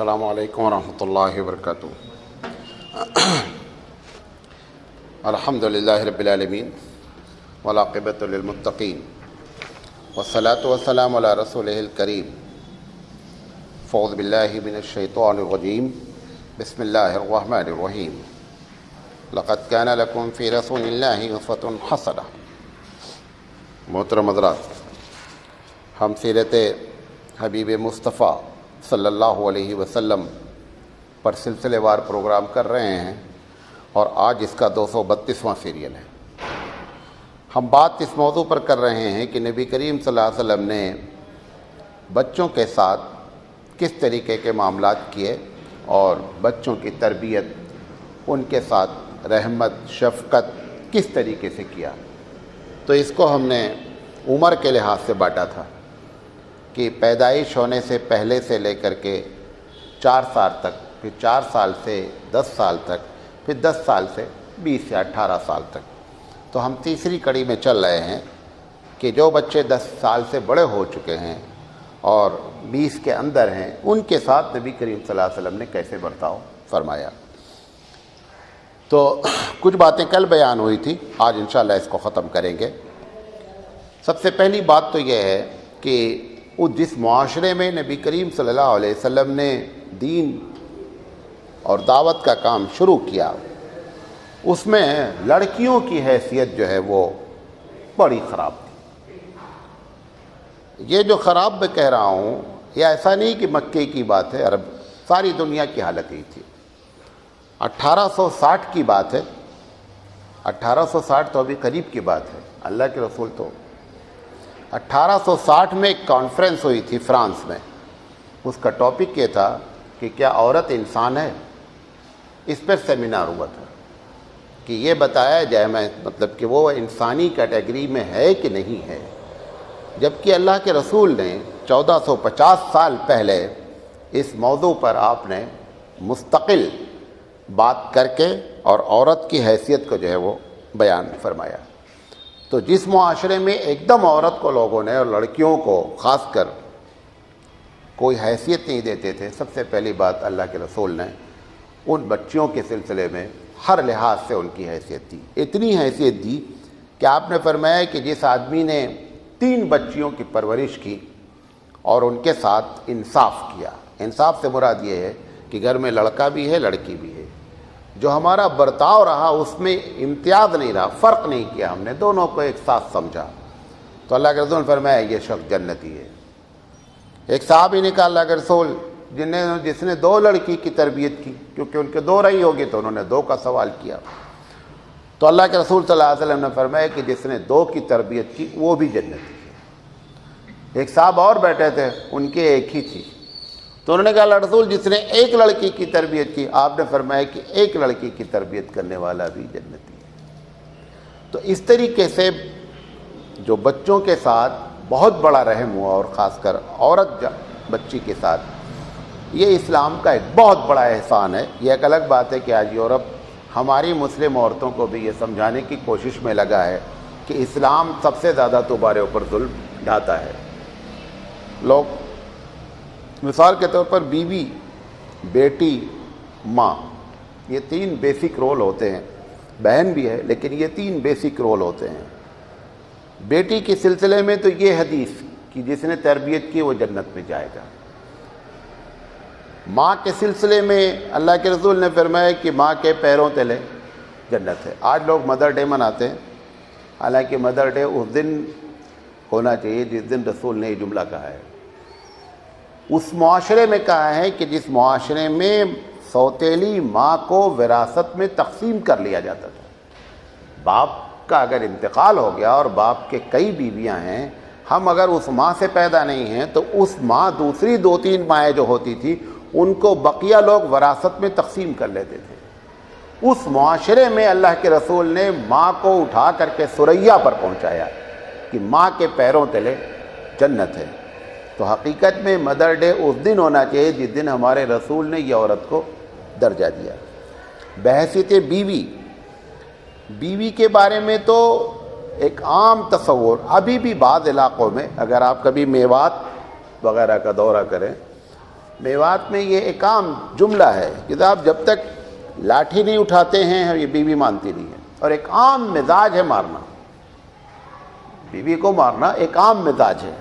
السلام علیکم ورحمۃ اللہ وبرکاتہ۔ الحمد للہ رب العالمین والعاقبۃ للمتقین والصلاۃ والسلام علی رسولہ الکریم۔ اعوذ باللہ من الشیطان الرجیم، بسم اللہ الرحمن الرحیم۔ لقد کان لکم فی رسول اللہ اسوۃ حسنہ۔ محترم حضرات، ہم سیرت حبیب مصطفیٰ صلی اللہ علیہ وسلم پر سلسلے وار پروگرام کر رہے ہیں، اور آج اس کا 232واں سیریل ہے۔ ہم بات اس موضوع پر کر رہے ہیں کہ نبی کریم صلی اللہ علیہ وسلم نے بچوں کے ساتھ کس طریقے کے معاملات کیے اور بچوں کی تربیت، ان کے ساتھ رحمت شفقت کس طریقے سے کیا۔ تو اس کو ہم نے عمر کے لحاظ سے بانٹا تھا کہ پیدائش ہونے سے پہلے سے لے کر کے 4 سال تک، پھر 4 سال سے 10 سال تک، پھر 10 سال سے 20 یا 18 سال تک۔ تو ہم تیسری کڑی میں چل رہے ہیں کہ جو بچے 10 سال سے بڑے ہو چکے ہیں اور 20 کے اندر ہیں، ان کے ساتھ نبی کریم صلی اللہ علیہ وسلم نے کیسے برتاؤ فرمایا۔ تو کچھ باتیں کل بیان ہوئی تھی، آج انشاءاللہ اس کو ختم کریں گے۔ سب سے پہلی بات تو یہ ہے کہ جس معاشرے میں نبی کریم صلی اللہ علیہ وسلم نے دین اور دعوت کا کام شروع کیا، اس میں لڑکیوں کی حیثیت جو ہے وہ بڑی خراب تھی۔ یہ جو خراب میں کہہ رہا ہوں، یہ ایسا نہیں کہ مکے کی بات ہے، عرب ساری دنیا کی حالت ہی تھی۔ 1860 کی بات ہے، 1860 تو ابھی قریب کی بات ہے۔ اللہ کے رسول تو 1860 میں ایک کانفرنس ہوئی تھی فرانس میں۔ اس کا ٹاپک یہ تھا کہ کیا عورت انسان ہے؟ اس پر سیمینار ہوا تھا کہ یہ بتایا جائے، مطلب کہ وہ انسانی کیٹیگری میں ہے کہ نہیں ہے، جبکہ اللہ کے رسول نے 1450 سال پہلے اس موضوع پر آپ نے مستقل بات کر کے اور عورت کی حیثیت کو جو ہے وہ بیان فرمایا۔ تو جس معاشرے میں ایک دم عورت کو لوگوں نے اور لڑکیوں کو خاص کر کوئی حیثیت نہیں دیتے تھے، سب سے پہلی بات اللہ کے رسول نے ان بچیوں کے سلسلے میں ہر لحاظ سے ان کی حیثیت دی۔ اتنی حیثیت دی کہ آپ نے فرمایا کہ جس آدمی نے 3 بچیوں کی پرورش کی اور ان کے ساتھ انصاف کیا، انصاف سے مراد یہ ہے کہ گھر میں لڑکا بھی ہے لڑکی بھی ہے، جو ہمارا برتاؤ رہا اس میں امتیاز نہیں رہا، فرق نہیں کیا، ہم نے دونوں کو ایک ساتھ سمجھا، تو اللہ کے رسول نے فرمایا یہ شخص جنتی ہے۔ ایک صحابی نے کہا اللہ کے رسول جس نے 2 لڑکی کی تربیت کی، کیونکہ ان کے 2 رہی ہوگی تو انہوں نے 2 کا سوال کیا، تو اللہ کے رسول صلی اللہ علیہ وسلم نے فرمایا کہ جس نے 2 کی تربیت کی وہ بھی جنتی ہے۔ ایک صاحب اور بیٹھے تھے، ان کے ایک ہی تھی، تو انہوں نے کہا اللہ رسول جس نے 1 لڑکی کی تربیت کی، آپ نے فرمایا کہ 1 لڑکی کی تربیت کرنے والا بھی جنتی ہے۔ تو اس طریقے سے جو بچوں کے ساتھ بہت بڑا رحم ہوا، اور خاص کر عورت بچی کے ساتھ، یہ اسلام کا ایک بہت بڑا احسان ہے۔ یہ ایک الگ بات ہے کہ آج یورپ ہماری مسلم عورتوں کو بھی یہ سمجھانے کی کوشش میں لگا ہے کہ اسلام سب سے زیادہ تمہارے اوپر ظلم ڈھاتا ہے۔ لوگ مثال کے طور پر بیوی، بیٹی، ماں، یہ 3 بیسک رول ہوتے ہیں، بہن بھی ہے لیکن یہ 3 بیسک رول ہوتے ہیں۔ بیٹی کے سلسلے میں تو یہ حدیث کہ جس نے تربیت کی وہ جنت میں جائے گا۔ ماں کے سلسلے میں اللہ کے رسول نے فرمایا کہ ماں کے پیروں تلے جنت ہے۔ آج لوگ مدر ڈے مناتے ہیں، حالانکہ مدر ڈے اس دن ہونا چاہیے جس دن رسول نے یہ جملہ کہا ہے۔ اس معاشرے میں کہا ہے کہ جس معاشرے میں سوتیلی ماں کو وراثت میں تقسیم کر لیا جاتا تھا۔ باپ کا اگر انتقال ہو گیا اور باپ کے کئی بیویاں ہیں، ہم اگر اس ماں سے پیدا نہیں ہیں تو اس ماں دوسری 2-3 مائیں جو ہوتی تھی ان کو بقیہ لوگ وراثت میں تقسیم کر لیتے تھے۔ اس معاشرے میں اللہ کے رسول نے ماں کو اٹھا کر کے ثریا پر پہنچایا کہ ماں کے پیروں تلے جنت ہے۔ تو حقیقت میں مدر ڈے اس دن ہونا چاہیے جس دن ہمارے رسول نے یہ عورت کو درجہ دیا۔ بحیثیت بیوی کے بارے میں تو ایک عام تصور ابھی بھی بعض علاقوں میں، اگر آپ کبھی میوات وغیرہ کا دورہ کریں میوات میں یہ ایک عام جملہ ہے کہ آپ جب تک لاٹھی نہیں اٹھاتے ہیں یہ بیوی مانتی نہیں ہے، اور ایک عام مزاج ہے مارنا، بیوی کو مارنا ایک عام مزاج ہے۔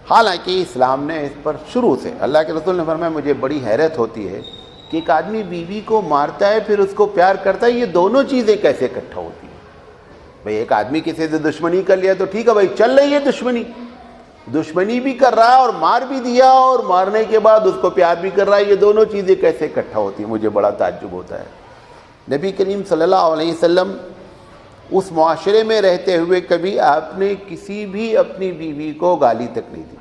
حالانکہ اسلام نے اس پر شروع سے، اللہ کے رسول نے فرمایا مجھے بڑی حیرت ہوتی ہے کہ ایک آدمی بیوی کو مارتا ہے پھر اس کو پیار کرتا ہے، یہ دونوں چیزیں کیسے اکٹھا ہوتی ہیں؟ بھئی ایک آدمی کسی سے دشمنی کر لیا تو ٹھیک ہے بھائی چل رہی ہے دشمنی بھی کر رہا ہے اور مار بھی دیا، اور مارنے کے بعد اس کو پیار بھی کر رہا ہے، یہ دونوں چیزیں کیسے اکٹھا ہوتی ہیں؟ مجھے بڑا تعجب ہوتا ہے۔ نبی کریم صلی اللہ علیہ وسلم اس معاشرے میں رہتے ہوئے کبھی آپ نے کسی بھی اپنی بیوی کو گالی تک نہیں دی،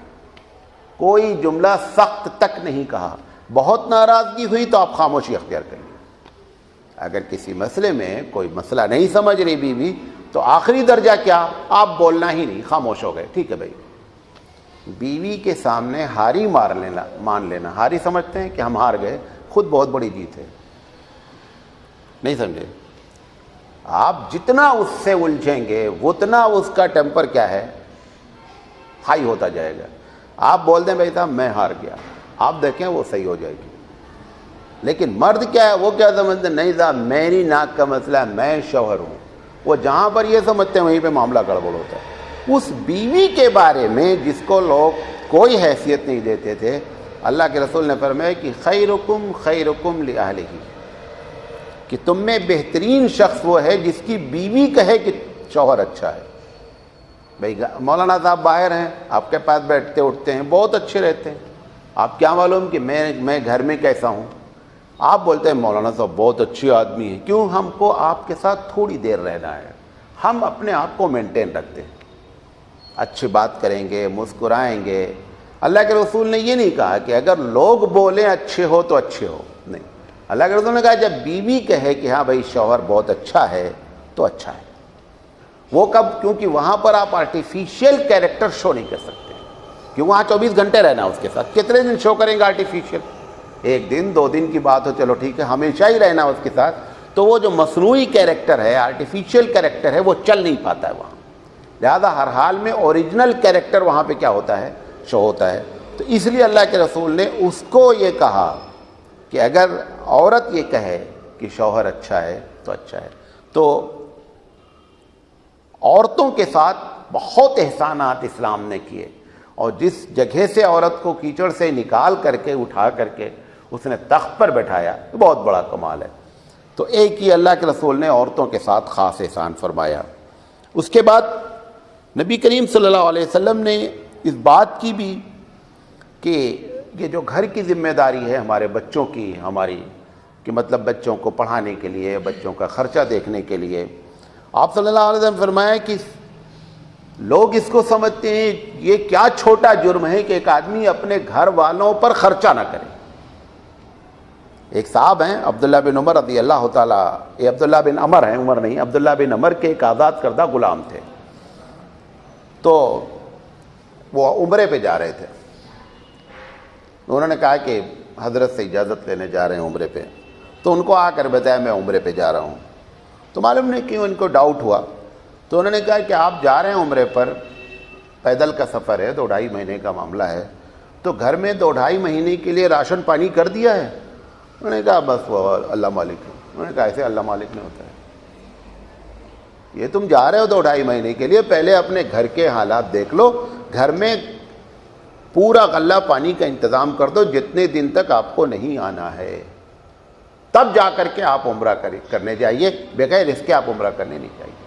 کوئی جملہ سخت تک نہیں کہا۔ بہت ناراضگی ہوئی تو آپ خاموشی اختیار کریے۔ اگر کسی مسئلے میں کوئی مسئلہ نہیں سمجھ رہی بیوی تو آخری درجہ کیا، آپ بولنا ہی نہیں، خاموش ہو گئے، ٹھیک ہے بھائی۔ بیوی کے سامنے ہاری مان لینا، ہاری سمجھتے ہیں کہ ہم ہار گئے، خود بہت بڑی جیت ہے، نہیں سمجھے؟ آپ جتنا اس سے الجھیں گے اتنا اس کا ٹیمپر کیا ہے، ہائی ہوتا جائے گا۔ آپ بول دیں بھائی صاحب میں ہار گیا، آپ دیکھیں وہ صحیح ہو جائے گی۔ لیکن مرد کیا ہے، وہ کیا سمجھتے ہیں، نہیں صاحب میری ناک کا مسئلہ ہے، میں شوہر ہوں۔ وہ جہاں پر یہ سمجھتے ہیں وہیں پہ معاملہ گڑبڑ ہوتا ہے۔ اس بیوی کے بارے میں جس کو لوگ کوئی حیثیت نہیں دیتے تھے، اللہ کے رسول نے فرمایا کہ خیرکم خیرکم لأہلہ، کہ تم میں بہترین شخص وہ ہے جس کی بیوی کہے کہ شوہر اچھا ہے۔ بھائی مولانا صاحب باہر ہیں، آپ کے پاس بیٹھتے اٹھتے ہیں، بہت اچھے رہتے ہیں، آپ کیا معلوم کہ میں گھر میں کیسا ہوں؟ آپ بولتے ہیں مولانا صاحب بہت اچھی آدمی ہے، کیوں؟ ہم کو آپ کے ساتھ تھوڑی دیر رہنا ہے، ہم اپنے آپ کو مینٹین رکھتے ہیں، اچھی بات کریں گے، مسکرائیں گے۔ اللہ کے رسول نے یہ نہیں کہا کہ اگر لوگ بولیں اچھے ہو تو اچھے ہو، نہیں، اللہ کے رسول نے کہا جب بیوی کہے کہ ہاں بھائی شوہر بہت اچھا ہے تو اچھا ہے۔ وہ کب؟ کیونکہ وہاں پر آپ آرٹیفیشیل کیریکٹر شو نہیں کر سکتے، کیوں وہاں 24 گھنٹے رہنا اس کے ساتھ، کتنے دن شو کریں گے آرٹیفیشیل؟ ایک دن 2 دن کی بات ہو، چلو ٹھیک ہے، ہمیشہ ہی رہنا اس کے ساتھ، تو وہ جو مصنوعی کیریکٹر ہے، آرٹیفیشیل کیریکٹر ہے، وہ چل نہیں پاتا ہے وہاں۔ لہذا ہر حال میں اوریجنل کیریکٹر وہاں پہ کیا ہوتا ہے، شو ہوتا ہے۔ تو اس لیے اللہ کے رسول نے اس کو یہ کہا کہ اگر عورت یہ کہے کہ شوہر اچھا ہے تو اچھا ہے۔ تو عورتوں کے ساتھ بہت احسانات اسلام نے کیے، اور جس جگہ سے عورت کو کیچڑ سے نکال کر کے اٹھا کر کے اس نے تخت پر بٹھایا، بہت بڑا کمال ہے۔ تو ایک ہی اللہ کے رسول نے عورتوں کے ساتھ خاص احسان فرمایا۔ اس کے بعد نبی کریم صلی اللہ علیہ وسلم نے اس بات کی بھی کہ یہ جو گھر کی ذمہ داری ہے ہمارے بچوں کی، ہماری کہ مطلب بچوں کو پڑھانے کے لیے، بچوں کا خرچہ دیکھنے کے لیے، آپ صلی اللہ علیہ وسلم فرمایا کہ لوگ اس کو سمجھتے ہیں یہ کیا چھوٹا جرم ہے کہ ایک آدمی اپنے گھر والوں پر خرچہ نہ کرے۔ ایک صاحب ہیں عبداللہ بن عمر رضی اللہ تعالیٰ، یہ عبداللہ بن عمر ہیں، عمر نہیں، عبداللہ بن عمر کے ایک آزاد کردہ غلام تھے۔ تو وہ عمرے پہ جا رہے تھے، انہوں نے کہا کہ حضرت سے اجازت لینے جا رہے ہیں عمرے پہ، تو ان کو آ کر بتایا میں عمرے پہ جا رہا ہوں۔ تو معلوم نہیں کیوں ان کو ڈاؤٹ ہوا، تو انہوں نے کہا کہ آپ جا رہے ہیں عمرے پر، پیدل کا سفر ہے، 2-2.5 مہینے کا معاملہ ہے، تو گھر میں 2-2.5 مہینے کے لیے راشن پانی کر دیا ہے؟ انہوں نے کہا بس وہ اللہ مالک ہے۔ انہوں نے کہا ایسے اللہ مالک نہیں ہوتا ہے، یہ تم جا رہے ہو 2-2.5 مہینے کے لیے، پہلے اپنے گھر کے حالات دیکھ لو، گھر میں پورا غلہ پانی کا انتظام کر دو، جتنے دن تک آپ کو نہیں آنا ہے تب جا کر کے آپ عمرہ کرنے جائیے، بغیر اس کے آپ عمرہ کرنے نہیں چاہیے۔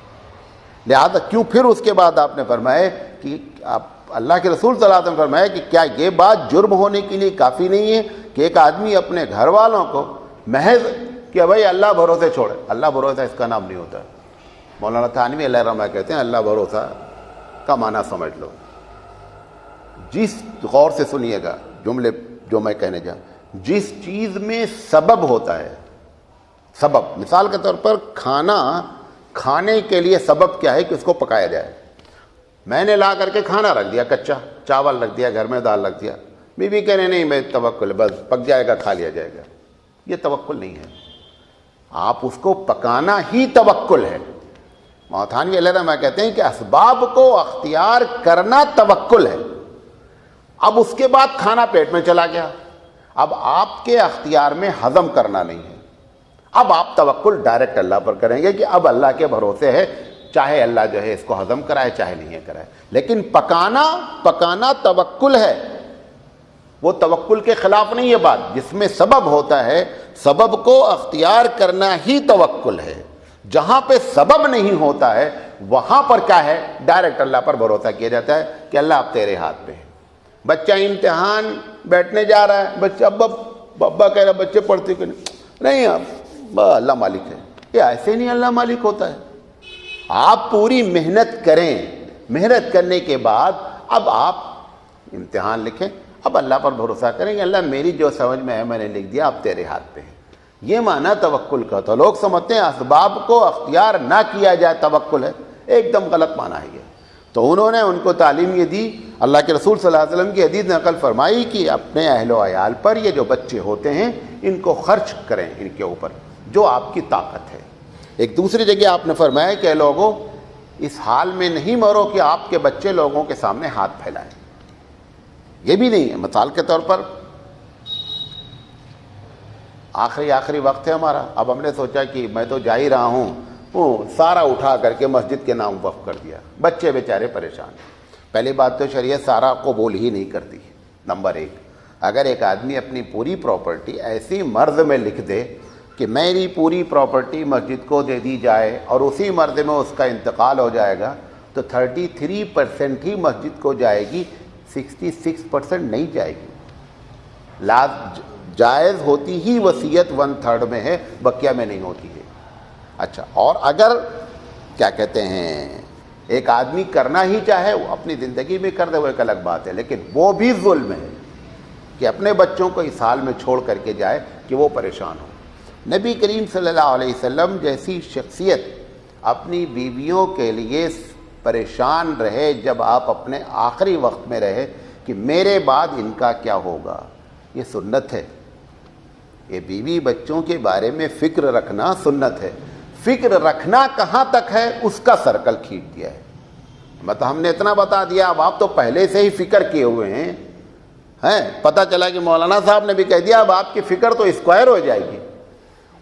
لہذا کیوں پھر اس کے بعد آپ نے فرمایا کہ آپ اللہ کے رسول صلی اللہ علیہ وسلم فرمایا کہ کیا یہ بات جرم ہونے کے لیے کافی نہیں ہے کہ ایک آدمی اپنے گھر والوں کو محض کہ بھائی اللہ بھروسے چھوڑے، اللہ بھروسہ اس کا نام نہیں ہوتا۔ مولانا تھانوی علیہ رحمہ کہتے ہیں اللہ بھروسہ کا معنی سمجھ لو، جس غور سے سنیے گا جملے جو میں کہنے جا، جس چیز میں سبب ہوتا ہے، سبب مثال کے طور پر کھانا کھانے کے لیے سبب کیا ہے کہ اس کو پکایا جائے، میں نے لا کر کے کھانا رکھ دیا، کچا چاول رکھ دیا، گھر میں دال رکھ دیا، بیوی کہنے نہیں میں توکل بس پک جائے گا کھا لیا جائے گا، یہ توکل نہیں ہے، آپ اس کو پکانا ہی توکل ہے۔ تھانوی علیہ رحمہ کہتے ہیں کہ اسباب کو اختیار کرنا توکل ہے۔ اب اس کے بعد کھانا پیٹ میں چلا گیا، اب آپ کے اختیار میں ہضم کرنا نہیں ہے. اب آپ توکل ڈائریکٹ اللہ پر کریں گے کہ اب اللہ کے بھروسے ہے، چاہے اللہ جو ہے اس کو ہضم کرائے چاہے نہیں کرائے. لیکن پکانا توکل ہے، وہ توکل کے خلاف نہیں ہے بات. جس میں سبب ہوتا ہے سبب کو اختیار کرنا ہی توکل ہے. جہاں پہ سبب نہیں ہوتا ہے وہاں پر کیا ہے، ڈائریکٹ اللہ پر بھروسہ کیا جاتا ہے کہ اللہ اب تیرے ہاتھ پہ ہے. بچہ امتحان بیٹھنے جا رہا ہے، بچہ ابا کہہ رہا بچے پڑھتے کہ نہیں اب اللہ مالک ہے. یہ ایسے نہیں اللہ مالک ہوتا ہے. آپ پوری محنت کریں، محنت کرنے کے بعد اب آپ امتحان لکھیں، اب اللہ پر بھروسہ کریں کہ اللہ میری جو سمجھ میں ہے میں نے لکھ دیا، اب تیرے ہاتھ پہ ہے. یہ معنی توکل کا. تو لوگ سمجھتے ہیں اسباب کو اختیار نہ کیا جائے توکل ہے، ایک دم غلط معنی ہے یہ. تو انہوں نے ان کو تعلیم یہ دی، اللہ کے رسول صلی اللہ علیہ وسلم کی حدیث نقل فرمائی کہ اپنے اہل و عیال پر یہ جو بچے ہوتے ہیں ان کو خرچ کریں ان کے اوپر جو آپ کی طاقت ہے. ایک دوسری جگہ آپ نے فرمایا کہ لوگوں اس حال میں نہیں مرو کہ آپ کے بچے لوگوں کے سامنے ہاتھ پھیلائیں. یہ بھی نہیں ہے. مثال کے طور پر آخری وقت ہے ہمارا، اب ہم نے سوچا کہ میں تو جا ہی رہا ہوں، وہ سارا اٹھا کر کے مسجد کے نام وقف کر دیا. بچے بیچارے پریشان. پہلی بات تو شریعت سارا قبول ہی نہیں کرتی. نمبر ایک، اگر ایک آدمی اپنی پوری پراپرٹی ایسی مرض میں لکھ دے کہ میری پوری پراپرٹی مسجد کو دے دی جائے اور اسی مرض میں اس کا انتقال ہو جائے گا تو 33% ہی مسجد کو جائے گی، 66% نہیں جائے گی. جائز ہوتی ہی وصیت 1/3 میں ہے، بقیہ میں نہیں ہوتی ہے. اچھا، اور اگر کیا کہتے ہیں ایک آدمی کرنا ہی چاہے وہ اپنی زندگی میں کر دے، وہ ایک الگ بات ہے، لیکن وہ بھی ظلم ہے کہ اپنے بچوں کو اس حال میں چھوڑ کر کے جائے کہ وہ پریشان ہو. نبی کریم صلی اللہ علیہ وسلم جیسی شخصیت اپنی بیویوں کے لیے پریشان رہے جب آپ اپنے آخری وقت میں رہے کہ میرے بعد ان کا کیا ہوگا. یہ سنت ہے. یہ بیوی بچوں کے بارے میں فکر رکھنا سنت ہے. فکر رکھنا کہاں تک ہے اس کا سرکل کھینچ دیا ہے. مطلب ہم نے اتنا بتا دیا، اب آپ تو پہلے سے ہی فکر کیے ہوئے ہیں. پتہ چلا کہ مولانا صاحب نے بھی کہہ دیا اب آپ کی فکر تو اسکوائر ہو جائے گی.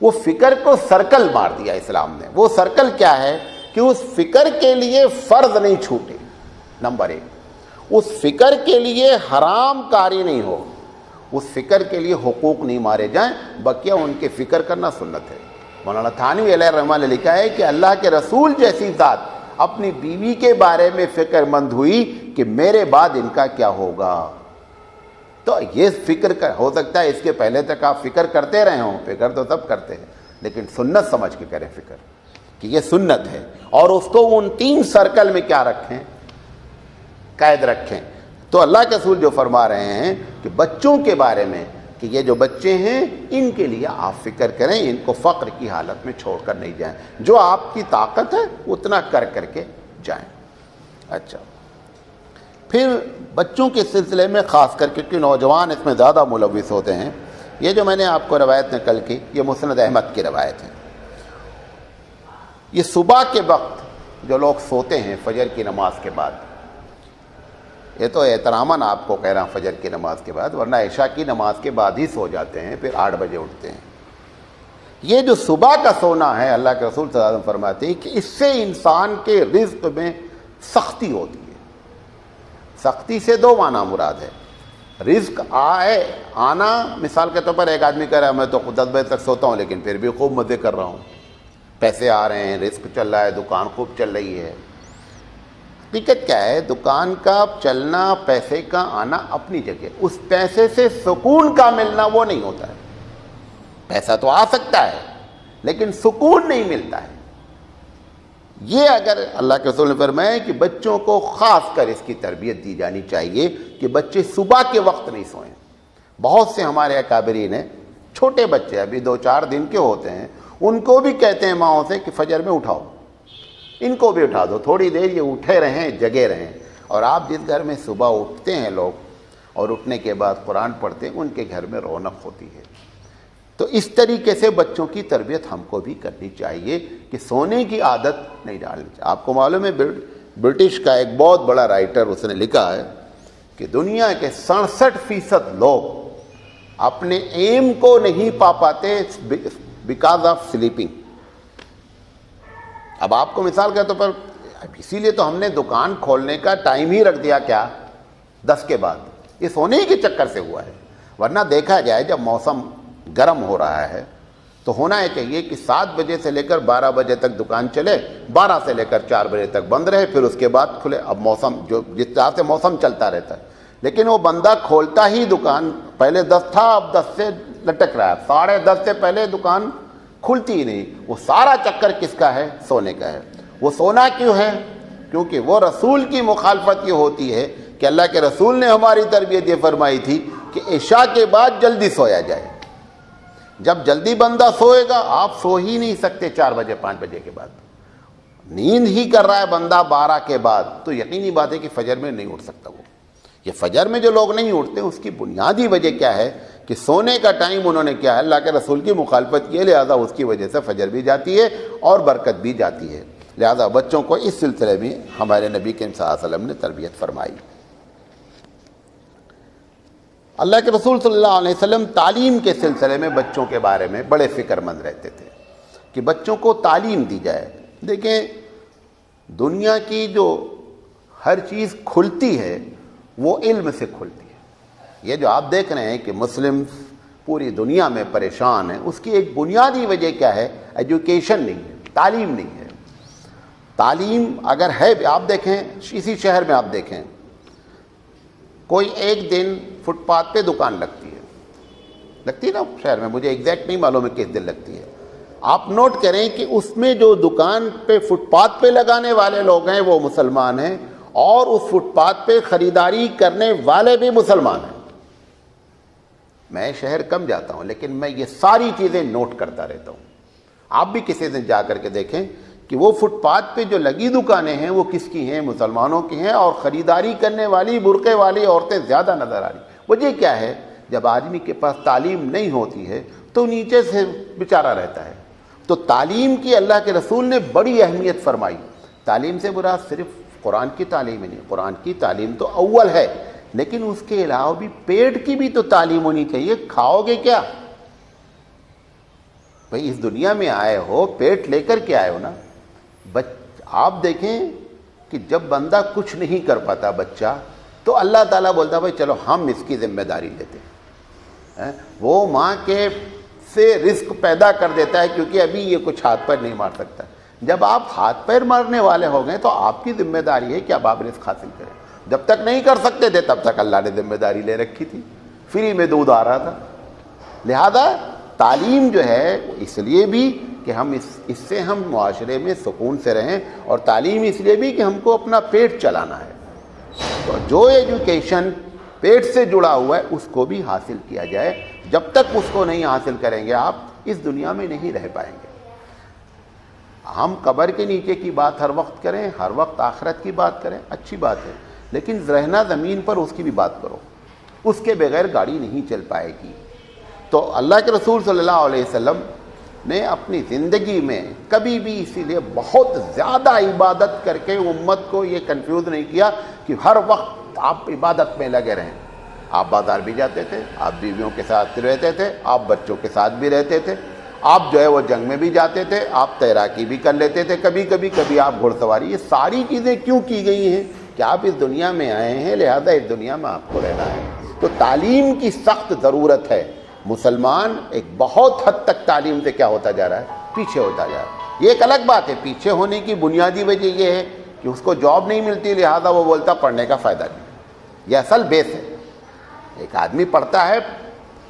وہ فکر کو سرکل مار دیا اسلام نے. وہ سرکل کیا ہے کہ اس فکر کے لیے فرض نہیں چھوٹے. نمبر ایک، اس فکر کے لیے حرام کاری نہیں ہو، اس فکر کے لیے حقوق نہیں مارے جائیں، بقیہ ان کے فکر کرنا سنت ہے. مولانا تھانوی علیہ الرحمہ نے لکھا ہے کہ اللہ کے رسول جیسی ذات اپنی بیوی کے بارے میں فکر مند ہوئی کہ میرے بعد ان کا کیا ہوگا. تو یہ فکر ہو سکتا ہے اس کے پہلے تک آپ فکر کرتے رہے ہوں، فکر تو سب کرتے ہیں، لیکن سنت سمجھ کے کریں فکر کہ یہ سنت ہے، اور اس کو ان 3 سرکل میں کیا رکھیں، قید رکھیں. تو اللہ کے رسول جو فرما رہے ہیں کہ بچوں کے بارے میں کہ یہ جو بچے ہیں ان کے لیے آپ فکر کریں، ان کو فقر کی حالت میں چھوڑ کر نہیں جائیں، جو آپ کی طاقت ہے اتنا کر کے جائیں. اچھا، پھر بچوں کے سلسلے میں خاص کر کیونکہ نوجوان اس میں زیادہ ملوث ہوتے ہیں، یہ جو میں نے آپ کو روایت نقل کی یہ مسند احمد کی روایت ہے. یہ صبح کے وقت جو لوگ سوتے ہیں فجر کی نماز کے بعد، یہ تو احتراماً آپ کو کہہ رہا ہوں فجر کی نماز کے بعد، ورنہ عشاء کی نماز کے بعد ہی سو جاتے ہیں، پھر 8 بجے اٹھتے ہیں. یہ جو صبح کا سونا ہے اللہ کے رسول صلی اللہ علیہ وسلم فرماتے ہیں کہ اس سے انسان کے رزق میں سختی ہوتی ہے. سختی سے 2 معنی مراد ہے. رزق آنا، مثال کے طور پر ایک آدمی کہہ رہا ہے میں تو 10 بجے تک سوتا ہوں لیکن پھر بھی خوب مزے کر رہا ہوں، پیسے آ رہے ہیں، رزق چل رہا ہے، دکان خوب چل رہی ہے. حقیقت کیا ہے، دکان کا چلنا، پیسے کا آنا اپنی جگہ، اس پیسے سے سکون کا ملنا وہ نہیں ہوتا ہے. پیسہ تو آ سکتا ہے لیکن سکون نہیں ملتا ہے. یہ اگر اللہ کے رسول نے فرمایا کہ بچوں کو خاص کر اس کی تربیت دی جانی چاہیے کہ بچے صبح کے وقت نہیں سوئیں. بہت سے ہمارے اکابرین ہیں، چھوٹے بچے ابھی 2-4 دن کے ہوتے ہیں، ان کو بھی کہتے ہیں ماؤں سے کہ فجر میں اٹھاؤ، ان کو بھی اٹھا دو، تھوڑی دیر یہ اٹھے رہیں، جگے رہیں. اور آپ جس گھر میں صبح اٹھتے ہیں لوگ اور اٹھنے کے بعد قرآن پڑھتے ہیں، ان کے گھر میں رونق ہوتی ہے. تو اس طریقے سے بچوں کی تربیت ہم کو بھی کرنی چاہیے کہ سونے کی عادت نہیں ڈالنی چاہیے. آپ کو معلوم ہے برٹش کا ایک بہت بڑا رائٹر اس نے لکھا ہے کہ دنیا کے 67% لوگ اپنے ایم کو نہیں پا پاتے بیکاز آف سلیپنگ. اب آپ کو مثال کے طور پر اسی لیے تو ہم نے دکان کھولنے کا ٹائم ہی رکھ دیا کیا 10 کے بعد, یہ سونے کے چکر سے ہوا ہے. ورنہ دیکھا جائے جب موسم گرم ہو رہا ہے تو ہونا یہ چاہیے کہ 7 بجے سے لے کر 12 بجے تک دکان چلے, 12 سے لے کر 4 بجے تک بند رہے, پھر اس کے بعد کھلے. اب موسم جو جس طرح سے موسم چلتا رہتا ہے, لیکن وہ بندہ کھولتا ہی دکان پہلے 10 تھا, اب 10 سے لٹک رہا ہے, 10:30 سے پہلے دکان کھلتی ہی نہیں. وہ سارا چکر کس کا ہے؟ سونے کا ہے. وہ سونا کیوں ہے؟ کیونکہ وہ رسول کی مخالفت یہ ہوتی ہے کہ اللہ کے رسول نے ہماری تربیت یہ فرمائی تھی کہ عشاء کے بعد جلدی سویا جائے. جب جلدی بندہ سوئے گا, آپ سو ہی نہیں سکتے 4 بجے 5 بجے کے بعد. نیند ہی کر رہا ہے بندہ 12 کے بعد, تو یقینی بات ہے کہ فجر میں نہیں اٹھ سکتا. وہ یہ فجر میں جو لوگ نہیں اٹھتے اس کی بنیادی وجہ کیا ہے کہ سونے کا ٹائم انہوں نے کیا ہے, اللہ کے رسول کی مخالفت کی ہے, لہذا اس کی وجہ سے فجر بھی جاتی ہے اور برکت بھی جاتی ہے. لہذا بچوں کو اس سلسلے میں ہمارے نبی کریم صلی اللہ علیہ وسلم نے تربیت فرمائی. اللہ کے رسول صلی اللہ علیہ وسلم تعلیم کے سلسلے میں بچوں کے بارے میں بڑے فکر مند رہتے تھے کہ بچوں کو تعلیم دی جائے. دیکھیں, دنیا کی جو ہر چیز کھلتی ہے وہ علم سے کھلتی ہے. یہ جو آپ دیکھ رہے ہیں کہ مسلم پوری دنیا میں پریشان ہیں, اس کی ایک بنیادی وجہ کیا ہے؟ ایجوکیشن نہیں ہے, تعلیم نہیں ہے. تعلیم اگر ہے, آپ دیکھیں اسی شہر میں آپ دیکھیں کوئی ایک دن فٹ پاتھ پہ دکان لگتی ہے نا شہر میں, مجھے ایگزیکٹ نہیں معلوم ہے کس دن لگتی ہے. آپ نوٹ کریں کہ اس میں جو دکان پہ فٹ پاتھ پہ لگانے والے لوگ ہیں وہ مسلمان ہیں, اور اس فٹ پاتھ پہ خریداری کرنے والے بھی مسلمان ہیں. میں شہر کم جاتا ہوں لیکن میں یہ ساری چیزیں نوٹ کرتا رہتا ہوں. آپ بھی کسی دن جا کر کے دیکھیں کہ وہ فٹ پاتھ پہ جو لگی دکانیں ہیں وہ کس کی ہیں؟ مسلمانوں کی ہیں, اور خریداری کرنے والی برقعے والی عورتیں زیادہ نظر آ رہی. وجہ کیا ہے؟ جب آدمی کے پاس تعلیم نہیں ہوتی ہے تو نیچے سے بیچارہ رہتا ہے. تو تعلیم کی اللہ کے رسول نے بڑی اہمیت فرمائی. تعلیم سے مراد صرف قرآن کی تعلیم ہی نہیں, قرآن کی تعلیم تو اول ہے, لیکن اس کے علاوہ بھی پیٹ کی بھی تو تعلیم ہونی چاہیے. کھاؤ گے کیا بھئی؟ اس دنیا میں آئے ہو, پیٹ لے کر کے آئے ہو نا. آپ دیکھیں کہ جب بندہ کچھ نہیں کر پاتا بچہ, تو اللہ تعالیٰ بولتا بھائی چلو ہم اس کی ذمہ داری لیتے ہیں. وہ ماں کے سے رزق پیدا کر دیتا ہے کیونکہ ابھی یہ کچھ ہاتھ پیر نہیں مار سکتا. جب آپ ہاتھ پیر مارنے والے ہو گئے تو آپ کی ذمہ داری ہے کہ اب آپ رزق حاصل کریں. جب تک نہیں کر سکتے تھے تب تک اللہ نے ذمہ داری لے رکھی تھی, فری میں دودھ آ رہا تھا. لہذا تعلیم جو ہے اس لیے بھی کہ ہم اس سے ہم معاشرے میں سکون سے رہیں, اور تعلیم اس لیے بھی کہ ہم کو اپنا پیٹ چلانا ہے. تو جو ایجوکیشن پیٹ سے جڑا ہوا ہے اس کو بھی حاصل کیا جائے. جب تک اس کو نہیں حاصل کریں گے آپ اس دنیا میں نہیں رہ پائیں گے. ہم قبر کے نیچے کی بات ہر وقت کریں, ہر وقت آخرت کی بات کریں, اچھی بات ہے, لیکن رہنا زمین پر اس کی بھی بات کرو. اس کے بغیر گاڑی نہیں چل پائے گی. تو اللہ کے رسول صلی اللہ علیہ وسلم نے اپنی زندگی میں کبھی بھی اسی لیے بہت زیادہ عبادت کر کے امت کو یہ کنفیوز نہیں کیا کہ ہر وقت آپ عبادت میں لگے رہیں. آپ بازار بھی جاتے تھے, آپ بیویوں کے ساتھ رہتے تھے, آپ بچوں کے ساتھ بھی رہتے تھے, آپ جو ہے وہ جنگ میں بھی جاتے تھے, آپ تیراکی بھی کر لیتے تھے کبھی آپ گھڑ سواری. یہ ساری چیزیں کیوں کی گئی ہیں؟ کہ آپ اس دنیا میں آئے ہیں, لہذا اس دنیا میں آپ کو رہنا ہے. تو تعلیم کی سخت ضرورت ہے. مسلمان ایک بہت حد تک تعلیم سے کیا ہوتا جا رہا ہے؟ پیچھے ہوتا جا رہا ہے. یہ ایک الگ بات ہے. پیچھے ہونے کی بنیادی وجہ یہ ہے کہ اس کو جاب نہیں ملتی, لہذا وہ بولتا پڑھنے کا فائدہ نہیں. یہ اصل بیس ہے. ایک آدمی پڑھتا ہے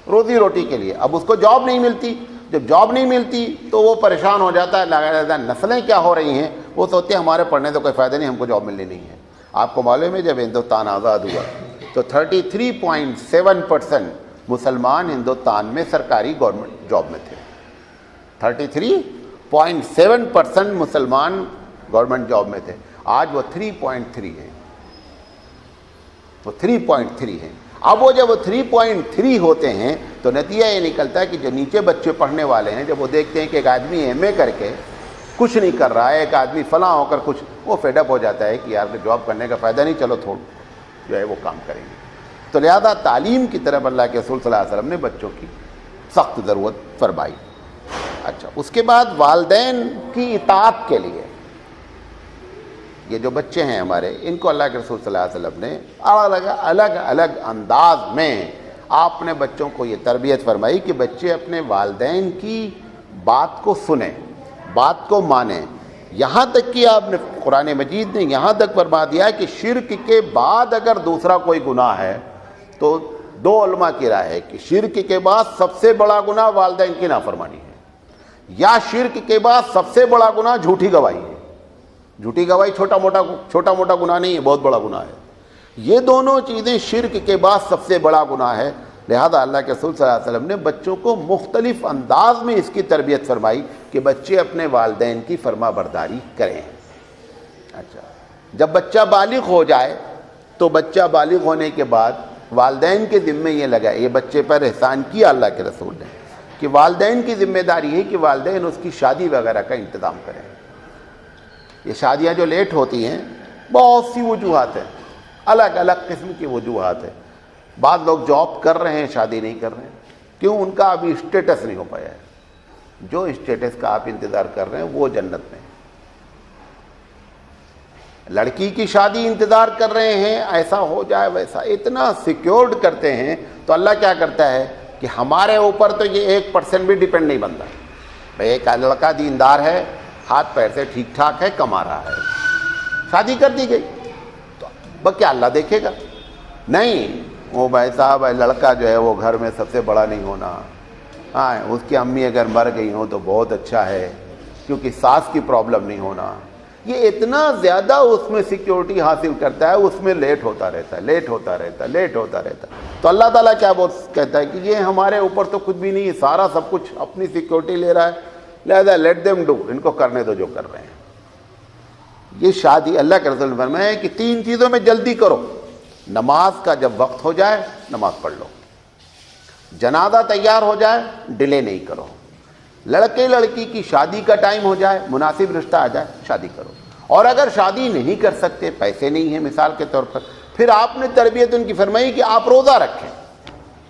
روزی روٹی کے لیے, اب اس کو جاب نہیں ملتی. جب جاب نہیں ملتی تو وہ پریشان ہو جاتا ہے. لہذا نسلیں کیا ہو رہی ہیں, وہ سوچتے ہیں ہمارے پڑھنے سے کوئی فائدہ نہیں, ہم کو جاب ملنی نہیں ہے. آپ کو معلوم ہے جب ہندوستان آزاد ہوا تو 33.7% مسلمان ہندوستان میں سرکاری گورنمنٹ جاب میں تھے. 33.7% مسلمان گورنمنٹ جاب میں تھے. آج وہ 3.3 ہیں. وہ 3.3 ہیں. اب وہ جب وہ 3.3 ہوتے ہیں تو نتیجہ یہ نکلتا ہے کہ جو نیچے بچے پڑھنے والے ہیں, جب وہ دیکھتے ہیں کہ ایک آدمی ایم اے کر کے کچھ نہیں کر رہا ہے, ایک آدمی فلاں ہو کر کچھ, وہ فیڈ اپ ہو جاتا ہے کہ یار جاب کرنے کا فائدہ نہیں, چلو تھوڑا جو ہے وہ کام کریں گے. تو لہذا تعلیم کی طرف اللہ کے رسول صلی اللہ علیہ وسلم نے بچوں کی سخت ضرورت فرمائی۔ اچھا، اس کے بعد والدین کی اطاعت کے لیے یہ جو بچے ہیں ہمارے، ان کو اللہ کے رسول صلی اللہ علیہ وسلم نے الگ الگ انداز میں آپ نے بچوں کو یہ تربیت فرمائی کہ بچے اپنے والدین کی بات کو سنیں، بات کو مانیں۔ یہاں تک کہ آپ نے قرآن مجید نے یہاں تک فرما دیا کہ شرک کے بعد اگر دوسرا کوئی گناہ ہے تو دو علماء کی رائے ہے کہ شرک کے بعد سب سے بڑا گناہ والدین کی نافرمانی ہے، یا شرک کے بعد سب سے بڑا گناہ جھوٹی گواہی ہے۔ جھوٹی گواہی چھوٹا موٹا گناہ نہیں ہے، بہت بڑا گناہ ہے۔ یہ دونوں چیزیں شرک کے بعد سب سے بڑا گناہ ہے۔ لہذا اللہ کے رسول صلی اللہ علیہ وسلم نے بچوں کو مختلف انداز میں اس کی تربیت فرمائی کہ بچے اپنے والدین کی فرما برداری کریں۔ اچھا، جب بچہ بالغ ہو جائے تو بچہ بالغ ہونے کے بعد والدین کے ذمے یہ لگائے، یہ بچے پر احسان کیا اللہ کے رسول نے کہ والدین کی ذمہ داری ہے کہ والدین اس کی شادی وغیرہ کا انتظام کریں۔ یہ شادیاں جو لیٹ ہوتی ہیں بہت سی وجوہات ہیں، الگ الگ قسم کی وجوہات ہیں۔ بعض لوگ جاب کر رہے ہیں، شادی نہیں کر رہے ہیں، کیوں؟ ان کا ابھی اسٹیٹس نہیں ہو پایا ہے۔ جو اسٹیٹس کا آپ انتظار کر رہے ہیں وہ جنت میں۔ لڑکی کی شادی انتظار کر رہے ہیں، ایسا ہو جائے ویسا، اتنا سیکیورڈ کرتے ہیں، تو اللہ کیا کرتا ہے کہ ہمارے اوپر تو یہ 1% بھی ڈیپینڈ نہیں بنتا۔ بھائی ایک لڑکا دیندار ہے، ہاتھ پیر سے ٹھیک ٹھاک ہے، کما رہا ہے، شادی کر دی گئی، تو کیا اللہ دیکھے گا؟ نہیں، وہ بھائی صاحب لڑکا جو ہے وہ گھر میں سب سے بڑا نہیں ہونا، ہاں اس کی امی اگر مر گئی ہوں تو بہت اچھا ہے، کیونکہ ساس کی پرابلم نہیں ہونا۔ یہ اتنا زیادہ اس میں سیکیورٹی حاصل کرتا ہے، اس میں لیٹ ہوتا رہتا ہے۔ تو اللہ تعالیٰ کیا کہتا ہے کہ یہ ہمارے اوپر تو کچھ بھی نہیں، سارا سب کچھ اپنی سیکیورٹی لے رہا ہے، لہذا لیٹ دیم ڈو، ان کو کرنے دو جو کر رہے ہیں۔ یہ شادی اللہ کے رسول نے فرمایا ہے کہ 3 چیزوں میں جلدی کرو۔ نماز کا جب وقت ہو جائے نماز پڑھ لو، جنازہ تیار ہو جائے ڈیلے نہیں کرو، لڑکے لڑکی کی شادی کا ٹائم ہو جائے، مناسب رشتہ آ جائے، شادی کرو۔ اور اگر شادی نہیں کر سکتے، پیسے نہیں ہیں مثال کے طور پر، پھر آپ نے تربیت ان کی فرمائی کہ آپ روزہ رکھیں۔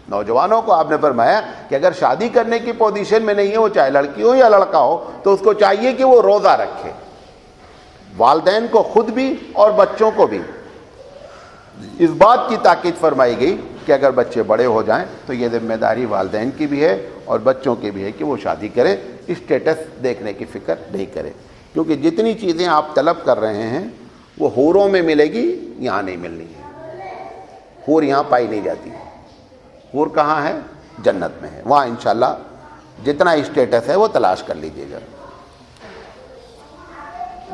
نوجوانوں کو آپ نے فرمایا کہ اگر شادی کرنے کی پوزیشن میں نہیں ہے، وہ چاہے لڑکی ہو یا لڑکا ہو، تو اس کو چاہیے کہ وہ روزہ رکھے۔ والدین کو خود بھی اور بچوں کو بھی اس بات کی تاکید فرمائی گئی کہ اگر بچے بڑے ہو جائیں تو یہ ذمہ داری والدین کی بھی ہے اور بچوں کی بھی ہے کہ وہ شادی کریں، اسٹیٹس دیکھنے کی فکر نہیں کریں، کیونکہ جتنی چیزیں آپ طلب کر رہے ہیں وہ حوروں میں ملے گی، یہاں نہیں ملنی ہے۔ حور یہاں پائی نہیں جاتی، حور کہاں ہے؟ جنت میں ہے، وہاں انشاءاللہ جتنا اسٹیٹس ہے وہ تلاش کر لیجیے گا۔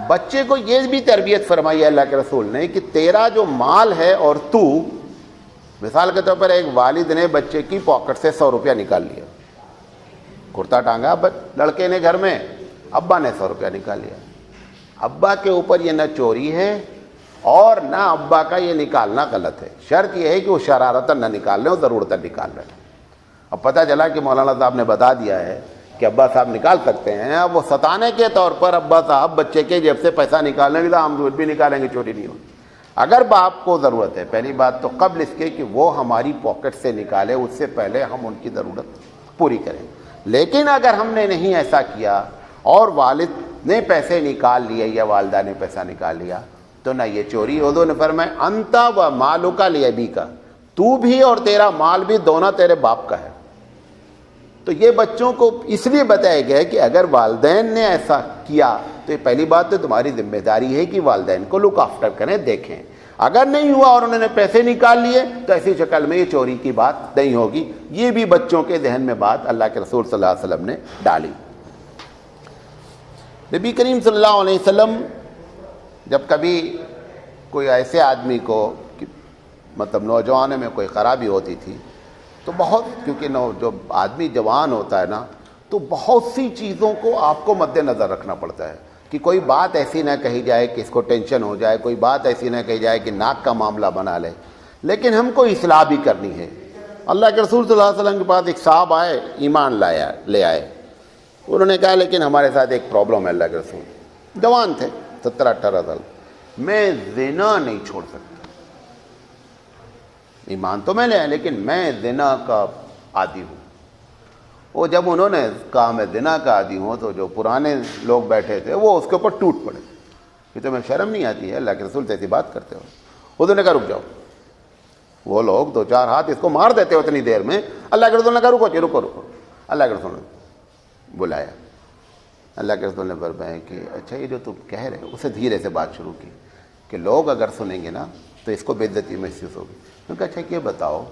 بچے کو یہ بھی تربیت فرمائی ہے اللہ کے رسول نے کہ تیرا جو مال ہے اور تو، مثال کے طور پر ایک والد نے بچے کی پاکٹ سے 100 روپیہ نکال لیا، کرتا ٹانگا لڑکے نے گھر میں، ابا نے 100 روپیہ نکال لیا۔ ابا کے اوپر یہ نہ چوری ہے اور نہ ابا کا یہ نکالنا غلط ہے، شرط یہ ہے کہ وہ شرارتاً نہ نکال لیں، وہ ضرورتاً نکال لیں۔ اب پتہ چلا کہ مولانا صاحب نے بتا دیا ہے کہ ابا صاحب نکال سکتے ہیں، اب وہ ستانے کے طور پر ابا صاحب بچے کے جیب سے پیسہ نکالنے کے ہم بھی نکالیں گے، چوری نہیں ہوگی۔ اگر باپ کو ضرورت ہے، پہلی بات تو قبل اس کے کہ وہ ہماری پاکٹ سے نکالے، اس سے پہلے ہم ان کی ضرورت پوری کریں۔ لیکن اگر ہم نے نہیں ایسا کیا اور والد نے پیسے نکال لیے یا والدہ نے پیسہ نکال لیا تو نہ یہ چوری۔ حضور نے فرمایا انتا و مالو کا لیبی کا، تو بھی اور تیرا مال بھی دونوں تیرے باپ کا ہے۔ تو یہ بچوں کو اس لیے بتایا گیا ہے کہ اگر والدین نے ایسا کیا تو یہ پہلی بات تو تمہاری ذمہ داری ہے کہ والدین کو لک آفٹر کریں، دیکھیں۔ اگر نہیں ہوا اور انہوں نے پیسے نکال لیے تو ایسی شکل میں یہ چوری کی بات نہیں ہوگی۔ یہ بھی بچوں کے ذہن میں بات اللہ کے رسول صلی اللہ علیہ وسلم نے ڈالی۔ نبی کریم صلی اللہ علیہ وسلم جب کبھی کوئی ایسے آدمی کو مطلب نوجوانوں میں کوئی خرابی ہوتی تھی تو بہت، کیونکہ جو آدمی جوان ہوتا ہے نا تو بہت سی چیزوں کو آپ کو مد نظر رکھنا پڑتا ہے کہ کوئی بات ایسی نہ کہی جائے کہ اس کو ٹینشن ہو جائے، کوئی بات ایسی نہ کہی جائے کہ ناک کا معاملہ بنا لے، لیکن ہم کو اصلاح بھی کرنی ہے۔ اللہ کے رسول صلی اللہ علیہ وسلم کے پاس ایک صاحب آئے، ایمان لے آئے، انہوں نے کہا لیکن ہمارے ساتھ ایک پرابلم ہے اللہ کے رسول، جوان تھے 17-18 سال، میں زنا نہیں چھوڑ سکتا، ایمان تو میں نے ہے لیکن میں زنا کا عادی ہوں. وہ جب انہوں نے کہا میں زنا کا عادی ہوں تو جو پرانے لوگ بیٹھے تھے وہ اس کے اوپر ٹوٹ پڑے کہ تمہیں شرم نہیں آتی ہے, اللہ کے رسول سے ایسی بات کرتے ہو. انہوں نے کہا رک جاؤ. وہ لوگ 2-4 ہاتھ اس کو مار دیتے اتنی دیر میں. اللہ کے رسول نے کہا رکو جی رکو. اللہ کے رسول نے بلایا. اللہ کے رسول نے فرمایا کہ اچھا یہ جو تم کہہ رہے ہو, اسے دھیرے سے بات شروع کی کہ لوگ اگر سنیں گے نا تو اس کو بے عزتی محسوس ہوگی. انہوں نے کہا اچھا یہ بتاؤ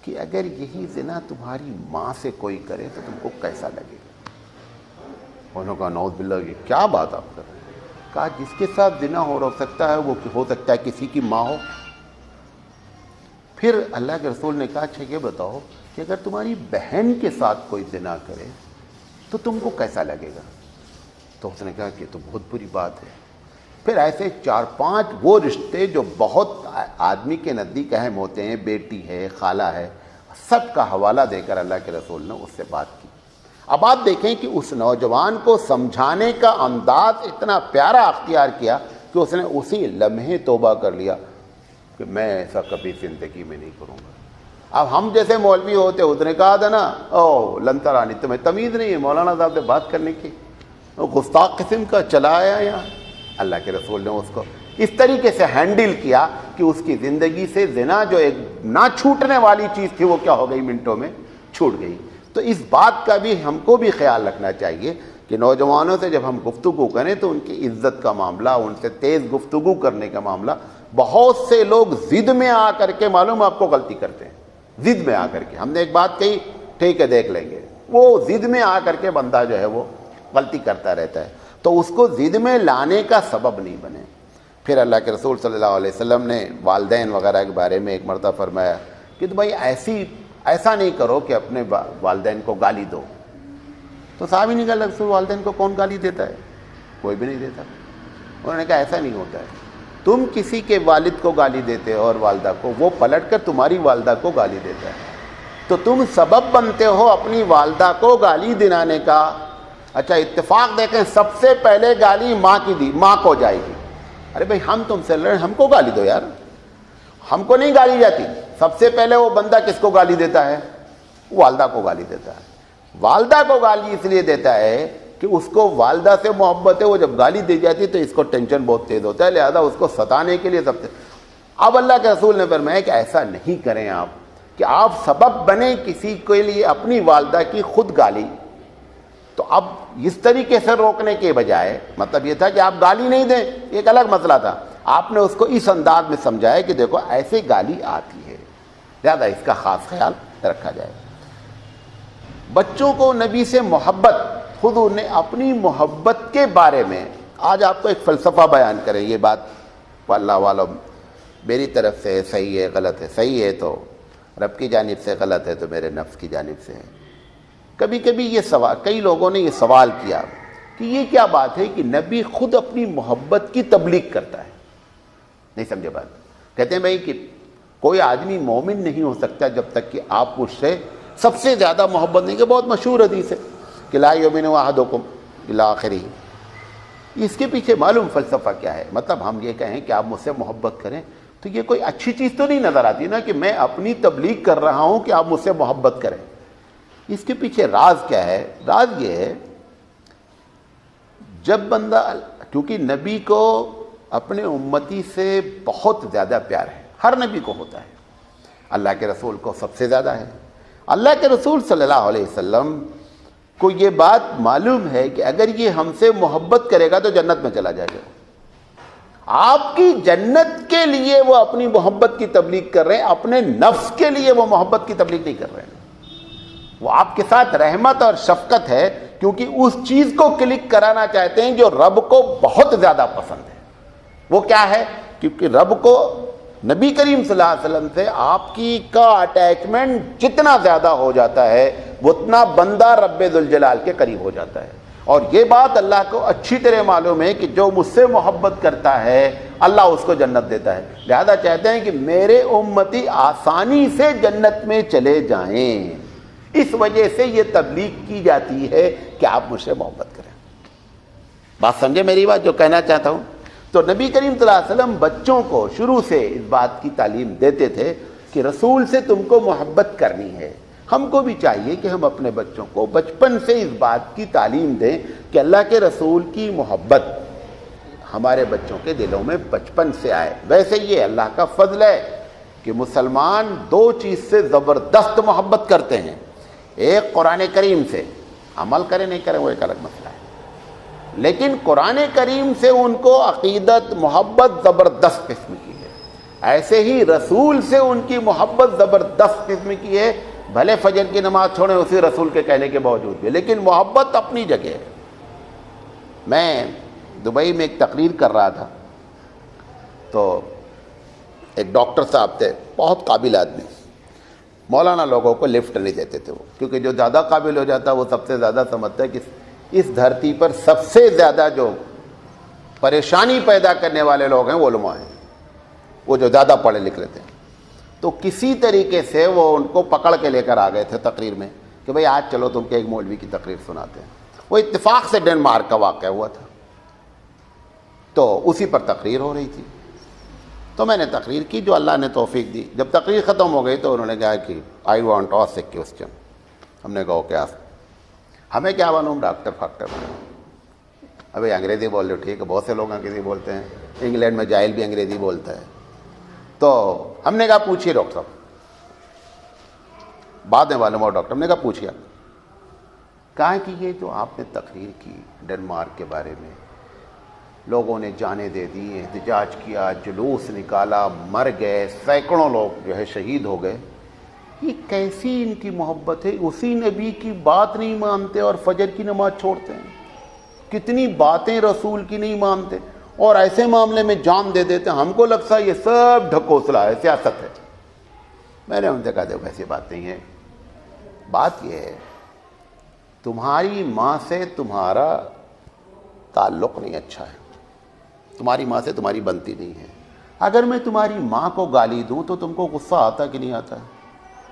کہ اگر یہی زنا تمہاری ماں سے کوئی کرے تو تم کو کیسا لگے گا؟ انہوں نے کہا نعوذ باللہ, یہ کیا بات آپ کر رہے ہیں؟ کہا جس کے ساتھ زنا ہو سکتا ہے وہ ہو سکتا ہے کسی کی ماں ہو. پھر اللہ کے رسول نے کہا اچھا یہ بتاؤ کہ اگر تمہاری بہن کے ساتھ کوئی زنا کرے تو تم کو کیسا لگے گا؟ تو اس نے کہا کہ تو بہت بری بات ہے. پھر ایسے 4-5 وہ رشتے جو بہت آدمی کے نزدیک اہم ہوتے ہیں, بیٹی ہے, خالہ ہے, سب کا حوالہ دے کر اللہ کے رسول نے اس سے بات کی. اب آپ دیکھیں کہ اس نوجوان کو سمجھانے کا انداز اتنا پیارا اختیار کیا کہ اس نے اسی لمحے توبہ کر لیا کہ میں ایسا کبھی زندگی میں نہیں کروں گا. اب ہم جیسے مولوی ہوتے اس نے کہا تھا نا او لنترانی, تمہیں تمیز نہیں ہے مولانا صاحب سے بات کرنے کی, گستاخ قسم کا چلا آیا یہاں. اللہ کے رسول نے اس کو اس طریقے سے ہینڈل کیا کہ اس کی زندگی سے زنا جو ایک نہ چھوٹنے والی چیز تھی وہ کیا ہو گئی, منٹوں میں چھوٹ گئی. تو اس بات کا بھی ہم کو بھی خیال رکھنا چاہیے کہ نوجوانوں سے جب ہم گفتگو کریں تو ان کی عزت کا معاملہ, ان سے تیز گفتگو کرنے کا معاملہ. بہت سے لوگ ضد میں آ کر کے معلوم آپ کو غلطی کرتے ہیں. ضد میں آ کر کے ہم نے ایک بات کہی ٹھیک ہے دیکھ لیں گے, وہ ضد میں آ کر کے بندہ جو ہے وہ غلطی کرتا رہتا ہے. تو اس کو ضد میں لانے کا سبب نہیں بنے. پھر اللہ کے رسول صلی اللہ علیہ وسلم نے والدین وغیرہ کے بارے میں ایک مرتبہ فرمایا کہ تو بھائی ایسا نہیں کرو کہ اپنے والدین کو گالی دو. تو صحابی نے کہا اللہ کے رسول والدین کو کون گالی دیتا ہے؟ کوئی بھی نہیں دیتا. انہوں نے کہا ایسا نہیں ہوتا ہے, تم کسی کے والد کو گالی دیتے ہو اور والدہ کو, وہ پلٹ کر تمہاری والدہ کو گالی دیتا ہے تو تم سبب بنتے ہو اپنی والدہ کو گالی دلانے کا. اچھا اتفاق دیکھیں, سب سے پہلے گالی ماں کی دی, ماں کو جائے گی. ارے بھائی ہم تم سے لڑیں, ہم کو گالی دو یار, ہم کو نہیں گالی جاتی. سب سے پہلے وہ بندہ کس کو گالی دیتا ہے؟ والدہ کو گالی دیتا ہے. والدہ کو گالی اس لیے دیتا ہے کہ اس کو والدہ سے محبت ہے. وہ جب گالی دی جاتی تو اس کو ٹینشن بہت تیز ہوتا ہے, لہذا اس کو ستانے کے لیے سب سے. اب اللہ کے رسول نے فرمایا کہ ایسا نہیں کریں آپ کہ آپ سبب بنیں کسی کے لیے اپنی والدہ کی خود گالی. تو اب اس طریقے سے روکنے کے بجائے, مطلب یہ تھا کہ آپ گالی نہیں دیں, ایک الگ مسئلہ تھا, آپ نے اس کو اس انداز میں سمجھایا کہ دیکھو ایسے گالی آتی ہے, زیادہ اس کا خاص خیال رکھا جائے. بچوں کو نبی سے محبت, حضور نے اپنی محبت کے بارے میں آج آپ کو ایک فلسفہ بیان کریں. یہ بات اللہ والو میری طرف سے صحیح ہے غلط ہے, صحیح ہے تو رب کی جانب سے, غلط ہے تو میرے نفس کی جانب سے ہے. کبھی کبھی یہ سوال, کئی لوگوں نے یہ سوال کیا کہ یہ کیا بات ہے کہ نبی خود اپنی محبت کی تبلیغ کرتا ہے. نہیں سمجھے بات. کہتے ہیں بھائی کہ کوئی آدمی مومن نہیں ہو سکتا جب تک کہ آپ مجھ سے سب سے زیادہ محبت نہیں. کہ بہت مشہور حدیث ہے کہ لا یؤمن احدکم الی آخرہ. اس کے پیچھے معلوم فلسفہ کیا ہے؟ مطلب ہم یہ کہیں کہ آپ مجھ سے محبت کریں تو یہ کوئی اچھی چیز تو نہیں نظر آتی نا کہ میں اپنی تبلیغ کر رہا ہوں کہ آپ مجھ سے محبت کریں. اس کے پیچھے راز کیا ہے؟ راز یہ ہے جب بندہ, کیونکہ نبی کو اپنے امتی سے بہت زیادہ پیار ہے, ہر نبی کو ہوتا ہے, اللہ کے رسول کو سب سے زیادہ ہے. اللہ کے رسول صلی اللہ علیہ وسلم کو یہ بات معلوم ہے کہ اگر یہ ہم سے محبت کرے گا تو جنت میں چلا جائے گا. آپ کی جنت کے لیے وہ اپنی محبت کی تبلیغ کر رہے ہیں, اپنے نفس کے لیے وہ محبت کی تبلیغ نہیں کر رہے ہیں. وہ آپ کے ساتھ رحمت اور شفقت ہے کیونکہ اس چیز کو کلک کرانا چاہتے ہیں جو رب کو بہت زیادہ پسند ہے. وہ کیا ہے؟ کیونکہ رب کو نبی کریم صلی اللہ علیہ وسلم سے آپ کی کا اٹیچمنٹ جتنا زیادہ ہو جاتا ہے اتنا بندہ رب ذوالجلال کے قریب ہو جاتا ہے. اور یہ بات اللہ کو اچھی طرح معلوم ہے کہ جو مجھ سے محبت کرتا ہے اللہ اس کو جنت دیتا ہے. لہذا چاہتے ہیں کہ میرے امتی آسانی سے جنت میں چلے جائیں. اس وجہ سے یہ تبلیغ کی جاتی ہے کہ آپ مجھ سے محبت کریں. بات سمجھے میری بات جو کہنا چاہتا ہوں؟ تو نبی کریم صلی اللہ علیہ وسلم بچوں کو شروع سے اس بات کی تعلیم دیتے تھے کہ رسول سے تم کو محبت کرنی ہے. ہم کو بھی چاہیے کہ ہم اپنے بچوں کو بچپن سے اس بات کی تعلیم دیں کہ اللہ کے رسول کی محبت ہمارے بچوں کے دلوں میں بچپن سے آئے. ویسے یہ اللہ کا فضل ہے کہ مسلمان دو چیز سے زبردست محبت کرتے ہیں. ایک قرآن کریم سے، عمل کریں نہیں کریں وہ ایک الگ مسئلہ ہے، لیکن قرآن کریم سے ان کو عقیدت محبت زبردست قسم کی ہے. ایسے ہی رسول سے ان کی محبت زبردست قسم کی ہے، بھلے فجر کی نماز چھوڑیں اسی رسول کے کہنے کے باوجود بھی، لیکن محبت اپنی جگہ ہے. میں دبئی میں ایک تقریر کر رہا تھا تو ایک ڈاکٹر صاحب تھے، بہت قابل آدمی. مولانا لوگوں کو لفٹ نہیں دیتے تھے وہ، کیونکہ جو زیادہ قابل ہو جاتا وہ سب سے زیادہ سمجھتا ہے کہ اس دھرتی پر سب سے زیادہ جو پریشانی پیدا کرنے والے لوگ ہیں وہ علماء ہیں، وہ جو زیادہ پڑھے لکھ رہے تھے. تو کسی طریقے سے وہ ان کو پکڑ کے لے کر آ گئے تھے تقریر میں کہ بھئی آج چلو تم کے ایک مولوی کی تقریر سناتے ہیں. وہ اتفاق سے ڈنمارک کا واقعہ ہوا تھا، تو اسی پر تقریر ہو رہی تھی. تو میں نے تقریر کی جو اللہ نے توفیق دی. جب تقریر ختم ہو گئی تو انہوں نے کہا کہ I want to ask a question. ہم نے کہا کہ ہمیں کیا معلوم ڈاکٹر فاکٹر. ابھی انگریزی بول رہے ہو، ٹھیک ہے، بہت سے لوگ انگریزی بولتے ہیں، انگلینڈ میں جاہل بھی انگریزی بولتا ہے. تو ہم نے کہا پوچھیے ڈاکٹر صاحب. بعد میں معلوم ہوا ڈاکٹر نے کہا پوچھیے. کہا کہ یہ جو آپ نے تقریر کی ڈنمارک کے بارے میں، لوگوں نے جانیں دے دی، احتجاج کیا، جلوس نکالا، مر گئے، سینکڑوں لوگ جو ہے شہید ہو گئے، یہ کیسی ان کی محبت ہے؟ اسی نبی کی بات نہیں مانتے اور فجر کی نماز چھوڑتے ہیں. کتنی باتیں رسول کی نہیں مانتے اور ایسے معاملے میں جان دے دیتے ہیں. ہم کو لگتا ہے یہ سب ڈھکوسلا ہے، سیاست ہے. میں نے ان سے کہا دیکھو ایسی بات نہیں ہے. بات یہ ہے تمہاری ماں سے تمہارا تعلق نہیں اچھا ہے، تمہاری ماں سے تمہاری بنتی نہیں ہے. اگر میں تمہاری ماں کو گالی دوں تو تم کو غصہ آتا کہ نہیں آتا ہے؟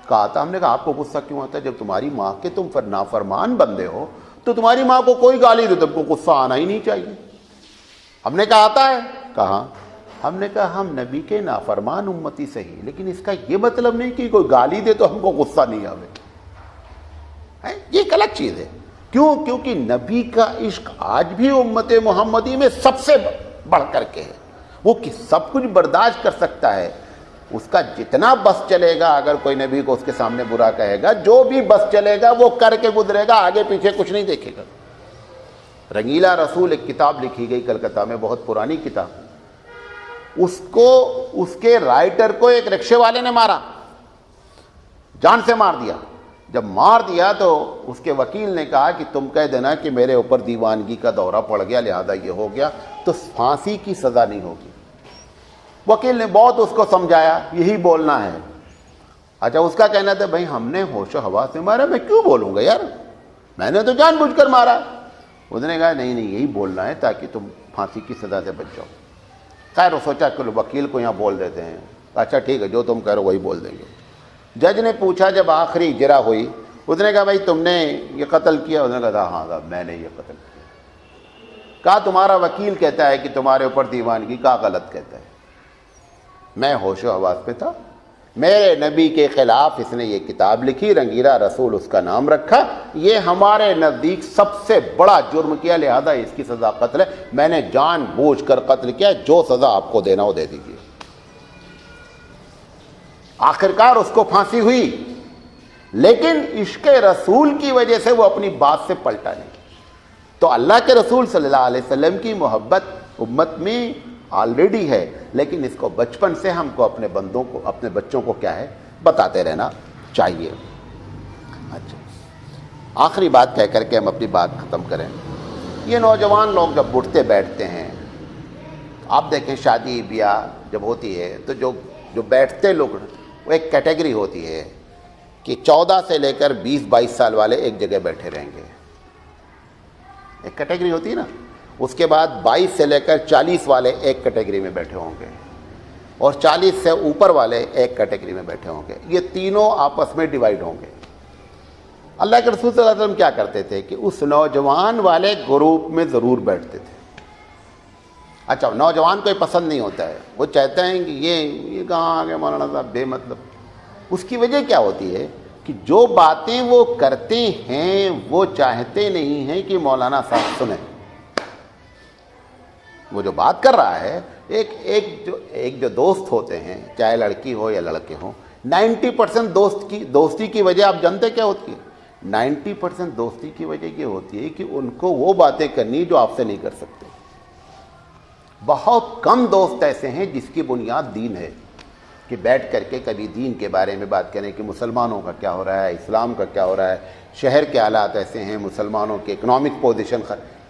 کہا آتا. ہم نے کہا آپ کو غصہ کیوں آتا ہے؟ جب تمہاری ماں کے تم نافرمان بندے ہو تو تمہاری ماں کو کوئی گالی دے تم کو غصہ آنا ہی نہیں چاہیے. ہم نے کہا آتا ہے. کہا ہم نے کہا ہم نبی کے نافرمان امتی صحیح، لیکن اس کا یہ مطلب نہیں کہ کوئی گالی دے تو ہم کو غصہ نہیں آئے. یہ ایک الگ چیز ہے. کیوں؟ کیونکہ نبی کا عشق آج بھی امت محمدی میں سب سے بڑھ کر کے ہے. وہ سب کچھ برداشت کر سکتا ہے، اس کا جتنا بس چلے گا. اگر کوئی نبی کو اس کے سامنے برا کہے گا، جو بھی بس چلے گا وہ کر کے گزرے گا، آگے پیچھے کچھ نہیں دیکھے گا. رنگیلا رسول ایک کتاب لکھی گئی کلکتہ میں، بہت پرانی کتاب. اس کے رائٹر کو ایک رکشے والے نے مارا، جان سے مار دیا. جب مار دیا تو اس کے وکیل نے کہا کہ تم کہہ دینا کہ میرے اوپر دیوانگی کا دورہ پڑ گیا لہذا یہ ہو گیا، تو پھانسی کی سزا نہیں ہوگی. وکیل نے بہت اس کو سمجھایا یہی بولنا ہے. اچھا اس کا کہنا تھا بھائی ہم نے ہوش و حواس سے مارا، میں کیوں بولوں گا یار، میں نے تو جان بوجھ کر مارا. اس نے کہا نہیں یہی بولنا ہے تاکہ تم پھانسی کی سزا سے بچ جاؤ. خیر وہ سوچا کہ وکیل کو یہاں بول دیتے ہیں. اچھا ٹھیک ہے جو تم کہہ رہے ہو وہی بول دیں گے. جج نے پوچھا جب آخری اجرا ہوئی، اس نے کہا بھائی تم نے یہ قتل کیا؟ اس نے کہا ہاں صاحب میں نے یہ قتل کیا. کہا تمہارا وکیل کہتا ہے کہ تمہارے اوپر دیوانگی کا غلط کہتا ہے. میں ہوش و حواس پہ تھا، میرے نبی کے خلاف اس نے یہ کتاب لکھی، رنگیلا رسول اس کا نام رکھا، یہ ہمارے نزدیک سب سے بڑا جرم کیا لہذا اس کی سزا قتل ہے. میں نے جان بوجھ کر قتل کیا، جو سزا آپ کو دینا وہ دے دیجیے. آخرکار اس کو پھانسی ہوئی، لیکن عشق رسول کی وجہ سے وہ اپنی بات سے پلٹا نہیں. تو اللہ کے رسول صلی اللہ علیہ وسلم کی محبت امت میں آلریڈی ہے، لیکن اس کو بچپن سے ہم کو اپنے بندوں کو، اپنے بچوں کو کیا ہے بتاتے رہنا چاہیے. اچھا آخری بات کہہ کر کے ہم اپنی بات ختم کریں. یہ نوجوان لوگ جب اٹھتے بیٹھتے ہیں، آپ دیکھیں شادی بیاہ جب ہوتی ہے تو جو بیٹھتے لوگ وہ ایک کیٹیگری ہوتی ہے کہ 14 سے لے کر 20-22 سال والے ایک جگہ بیٹھے رہیں گے، ایک کیٹیگری ہوتی ہے نا. اس کے بعد 22 سے لے کر 40 والے ایک کیٹیگری میں بیٹھے ہوں گے، اور 40 سے اوپر والے ایک کیٹیگری میں بیٹھے ہوں گے. یہ تینوں آپس میں ڈیوائیڈ ہوں گے. اللہ کے رسول صلی اللہ علیہ وسلم کیا کرتے تھے کہ اس نوجوان والے گروپ میں ضرور بیٹھتے تھے. اچھا نوجوان کو یہ پسند نہیں ہوتا ہے، وہ چاہتے ہیں کہ یہ کہاں آ گئے مولانا صاحب بے مطلب. اس کی وجہ کیا ہوتی ہے کہ جو باتیں وہ کرتے ہیں وہ چاہتے نہیں ہیں کہ مولانا صاحب سنیں. وہ جو بات کر رہا ہے ایک جو دوست ہوتے ہیں, چاہے لڑکی ہو یا لڑکے ہوں, 90% دوستی کی وجہ آپ جانتے کیا ہوتی ہے؟ 90% دوستی کی وجہ یہ ہوتی ہے کہ ان کو وہ باتیں کرنی جو آپ سے نہیں کر سکتے. بہت کم دوست ایسے ہیں جس کی بنیاد دین ہے کہ بیٹھ کر کے کبھی دین کے بارے میں بات کریں کہ مسلمانوں کا کیا ہو رہا ہے, اسلام کا کیا ہو رہا ہے, شہر کے حالات ایسے ہیں, مسلمانوں کے اکنامک پوزیشن.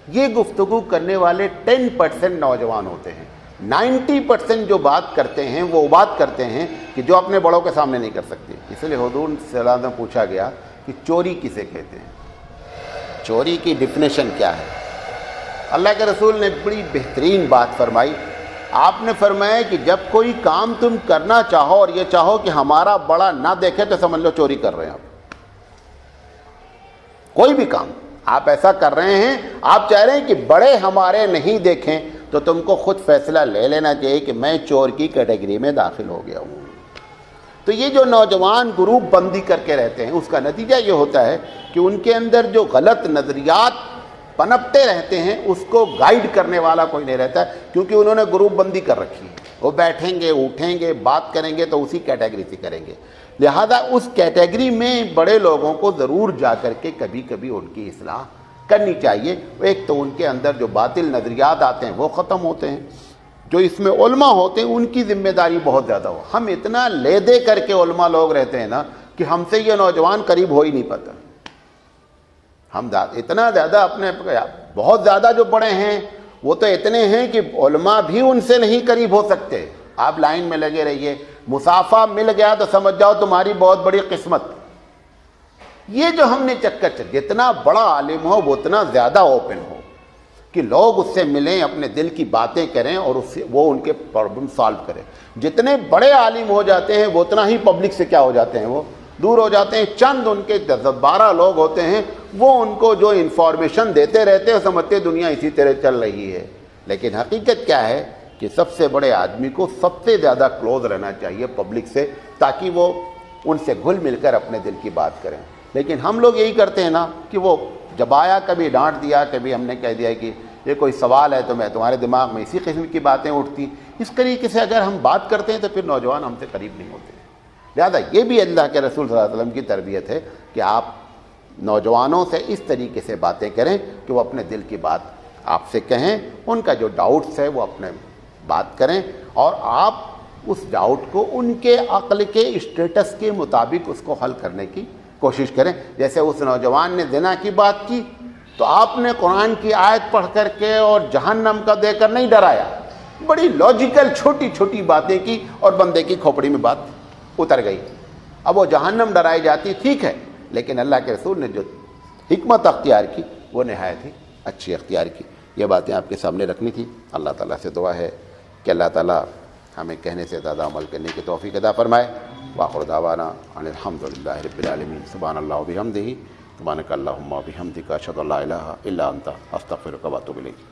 یہ گفتگو کرنے والے 10% نوجوان ہوتے ہیں. 90% جو بات کرتے ہیں وہ بات کرتے ہیں کہ جو اپنے بڑوں کے سامنے نہیں کر سکتے. اس لیے حضور صلی اللہ علیہ وسلم پوچھا گیا کہ چوری کسے کہتے ہیں, چوری کی ڈیفینیشن کیا ہے؟ اللہ کے رسول نے بڑی بہترین بات فرمائی. آپ نے فرمایا کہ جب کوئی کام تم کرنا چاہو اور یہ چاہو کہ ہمارا بڑا نہ دیکھے تو سمجھ لو چوری کر رہے ہیں آپ. کوئی بھی کام آپ ایسا کر رہے ہیں, آپ چاہ رہے ہیں کہ بڑے ہمارے نہیں دیکھیں, تو تم کو خود فیصلہ لے لینا چاہیے کہ میں چور کی کیٹیگری میں داخل ہو گیا ہوں. تو یہ جو نوجوان گروپ بندی کر کے رہتے ہیں اس کا نتیجہ یہ ہوتا ہے کہ ان کے اندر جو غلط نظریات پنپتے رہتے ہیں اس کو گائیڈ کرنے والا کوئی نہیں رہتا ہے, کیونکہ انہوں نے گروپ بندی کر رکھی ہے. وہ بیٹھیں گے, اٹھیں گے, بات کریں گے تو اسی کیٹیگری سے کریں گے. لہذا اس کیٹیگری میں بڑے لوگوں کو ضرور جا کر کے کبھی کبھی ان کی اصلاح کرنی چاہیے. ایک تو ان کے اندر جو باطل نظریات آتے ہیں وہ ختم ہوتے ہیں, جو اس میں علماء ہوتے ہیں ان کی ذمہ داری بہت زیادہ ہو. ہم اتنا لے دے کر کے علماء لوگ رہتے ہیں نا کہ ہم سے یہ نوجوان قریب ہو ہی نہیں پاتا. ہم اتنا زیادہ اپنے بہت زیادہ جو بڑے ہیں وہ تو اتنے ہیں کہ علماء بھی ان سے نہیں قریب ہو سکتے. آپ لائن میں لگے رہیے, مسافہ مل گیا تو سمجھ جاؤ تمہاری بہت بڑی قسمت. یہ جو ہم نے چکر جتنا بڑا عالم ہو وہ اتنا زیادہ اوپن ہو کہ لوگ اس سے ملیں, اپنے دل کی باتیں کریں اور اس سے وہ ان کے پرابلم سالو کریں. جتنے بڑے عالم ہو جاتے ہیں وہ اتنا ہی پبلک سے کیا ہو جاتے ہیں, وہ دور ہو جاتے ہیں. چند ان کے 12 لوگ ہوتے ہیں وہ ان کو جو انفارمیشن دیتے رہتے ہیں, سمجھتے دنیا اسی طرح چل رہی ہے. لیکن حقیقت کیا ہے کہ سب سے بڑے آدمی کو سب سے زیادہ کلوز رہنا چاہیے پبلک سے, تاکہ وہ ان سے گھل مل کر اپنے دل کی بات کریں. لیکن ہم لوگ یہی کرتے ہیں نا کہ وہ جب آیا کبھی ڈانٹ دیا, کبھی ہم نے کہہ دیا کہ یہ کوئی سوال ہے تو میں تمہارے دماغ میں اسی قسم کی باتیں اٹھتی. اس طریقے سے اگر ہم بات کرتے ہیں تو پھر نوجوان ہم سے قریب نہیں ہوتے. لہذا یہ بھی اللہ کے رسول صلی اللہ علیہ وسلم کی تربیت ہے کہ آپ نوجوانوں سے اس طریقے سے باتیں کریں کہ وہ اپنے دل کی بات آپ سے کہیں, ان کا جو ڈاؤٹس ہے وہ اپنے بات کریں, اور آپ اس ڈاؤٹ کو ان کے عقل کے اسٹیٹس کے مطابق اس کو حل کرنے کی کوشش کریں. جیسے اس نوجوان نے زنا کی بات کی تو آپ نے قرآن کی آیت پڑھ کر کے اور جہنم کا دے کر نہیں ڈرایا, بڑی لاجیکل چھوٹی چھوٹی باتیں کی اور بندے کی کھوپڑی میں بات اتر گئی. اب وہ جہنم ڈرائی جاتی ٹھیک ہے, لیکن اللہ کے رسول نے جو حکمت اختیار کی وہ نہایت ہی اچھی اختیار کی. یہ باتیں آپ کے سامنے رکھنی تھی. اللہ تعالیٰ سے دعا ہے کہ اللہ تعالیٰ ہمیں کہنے سے زیادہ عمل کرنے کی توفیق عطا فرمائے. وآخر دعوانا ان الحمد للہ رب العالمین. سبحان اللہ وبحمدہ, سبحانک اللہم وبحمدک, اشہد ان لا الہ الا انت, استغفرک واتوب الیک.